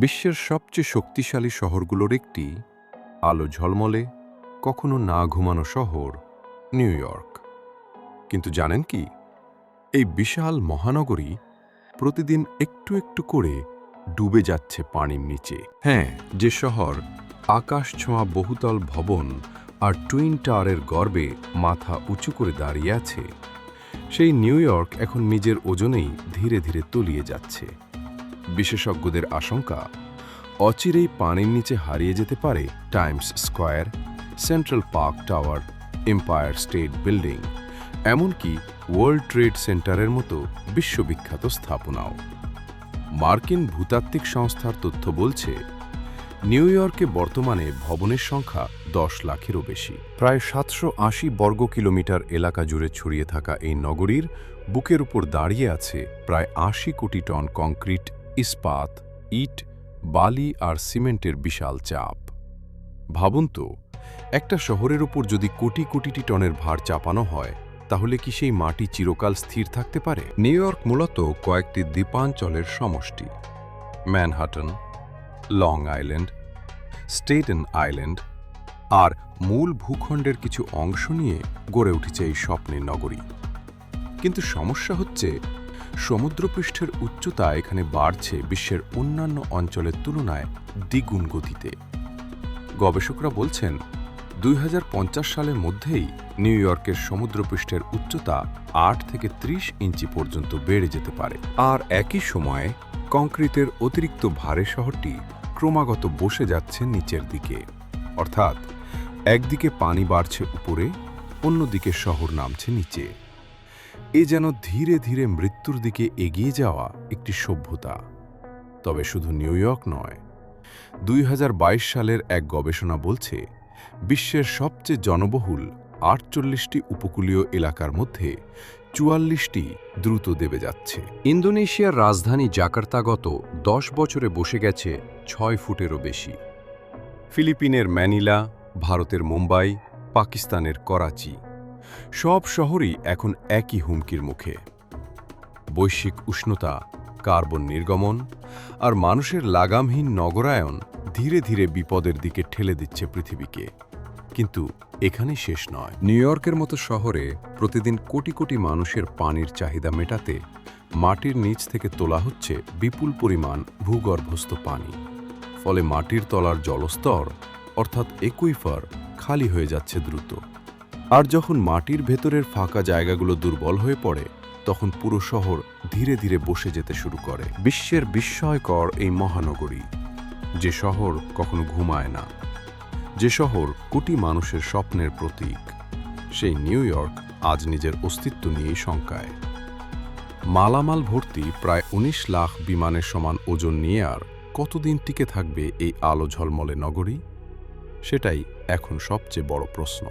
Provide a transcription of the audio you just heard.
বিশ্বের সবচেয়ে শক্তিশালী শহরগুলোর একটি, আলো ঝলমলে, কখনো না ঘুমানো শহর নিউ ইয়র্ক। কিন্তু জানেন কি, এই বিশাল মহানগরী প্রতিদিন একটু একটু করে ডুবে যাচ্ছে পানির নিচে। হ্যাঁ, যে শহর আকাশ ছোঁয়া বহুতল ভবন আর টুইন টাওয়ারের গর্বে মাথা উঁচু করে দাঁড়িয়ে আছে, সেই নিউ ইয়র্ক এখন নিজের ওজনেই ধীরে ধীরে তলিয়ে যাচ্ছে। বিশেষজ্ঞদের আশঙ্কা, অচিরেই পানির নিচে হারিয়ে যেতে পারে Times square, central park tower, empire state building, এমনকি ওয়ার্ল্ড ট্রেড সেন্টারের মতো বিশ্ববিখ্যাত স্থাপনাও। মার্কিন ভূতাত্ত্বিক সংস্থার তথ্য বলছে, নিউ ইয়র্কে বর্তমানে ভবনের সংখ্যা 10 লাখেরও বেশি। প্রায় 780 বর্গ কিলোমিটার এলাকা জুড়ে ছড়িয়ে থাকা এই নগরীর বুকের উপর দাঁড়িয়ে আছে প্রায় 80 কোটি টন কংক্রিট, ইস্পাত, ইট, বালি আর সিমেন্টের বিশাল চাপ। ভাবুন তো, একটা শহরের উপর যদি কোটি কোটি টনের ভার চাপানো হয়, তাহলে কি সেই মাটি চিরকাল স্থির থাকতে পারে? নিউ ইয়র্ক মূলত কয়েকটি দ্বীপাঞ্চলের সমষ্টি। Manhattan, Long Island, Staten Island আর মূল ভূখণ্ডের কিছু অংশ নিয়ে গড়ে উঠেছে এই স্বপ্নের নগরী। কিন্তু সমস্যা হচ্ছে, সমুদ্রপৃষ্ঠের উচ্চতা এখানে বাড়ছে বিশ্বের অন্যান্য অঞ্চলের তুলনায় দ্বিগুণ গতিতে। গবেষকরা বলছেন, 2050 সালের মধ্যেই নিউ ইয়র্কের সমুদ্রপৃষ্ঠের উচ্চতা 8 থেকে 30 ইঞ্চি পর্যন্ত বেড়ে যেতে পারে। আর একই সময়ে কংক্রিটের অতিরিক্ত ভারে শহরটি ক্রমাগত বসে যাচ্ছে নিচের দিকে। অর্থাৎ একদিকে পানি বাড়ছে উপরে, অন্যদিকে শহর নামছে নিচে। এ যেন ধীরে ধীরে মৃত্যুর দিকে এগিয়ে যাওয়া একটি সভ্যতা। তবে শুধু নিউ ইয়র্ক নয়, 2022 সালের এক গবেষণা বলছে, বিশ্বের সবচেয়ে জনবহুল 48টি উপকূলীয় এলাকার মধ্যে 44টি দ্রুত দেবে যাচ্ছে। ইন্দোনেশিয়ার রাজধানী জাকার্তা গত 10 বছরে বসে গেছে 6 ফুটেরও বেশি। ফিলিপিনের ম্যানিলা, ভারতের মুম্বাই, পাকিস্তানের করাচি, সব শহরই এখন একই হুমকির মুখে। বৈশ্বিক উষ্ণতা, কার্বন নির্গমন আর মানুষের লাগামহীন নগরায়ন ধীরে ধীরে বিপদের দিকে ঠেলে দিচ্ছে পৃথিবীকে। কিন্তু এখানে শেষ নয়। নিউ ইয়র্কের মতো শহরে প্রতিদিন কোটি কোটি মানুষের পানির চাহিদা মেটাতে মাটির নিচ থেকে তোলা হচ্ছে বিপুল পরিমাণ ভূগর্ভস্থ পানি। ফলে মাটির তলার জলস্তর, অর্থাৎ একুইফার, খালি হয়ে যাচ্ছে দ্রুত। আর যখন মাটির ভেতরের ফাঁকা জায়গাগুলো দুর্বল হয়ে পড়ে, তখন পুরো শহর ধীরে ধীরে বসে যেতে শুরু করে। বিশ্বের বিস্ময়কর এই মহানগরী, যে শহর কখনো ঘুমায় না, যে শহর কোটি মানুষের স্বপ্নের প্রতীক, সেই নিউ ইয়র্ক আজ নিজের অস্তিত্ব নিয়েই শঙ্কায়। মালামাল ভর্তি প্রায় 19 লাখ বিমানের সমান ওজন নিয়ে আর কতদিন টিকে থাকবে এই আলো ঝলমলে নগরী? সেটাই এখন সবচেয়ে বড় প্রশ্ন।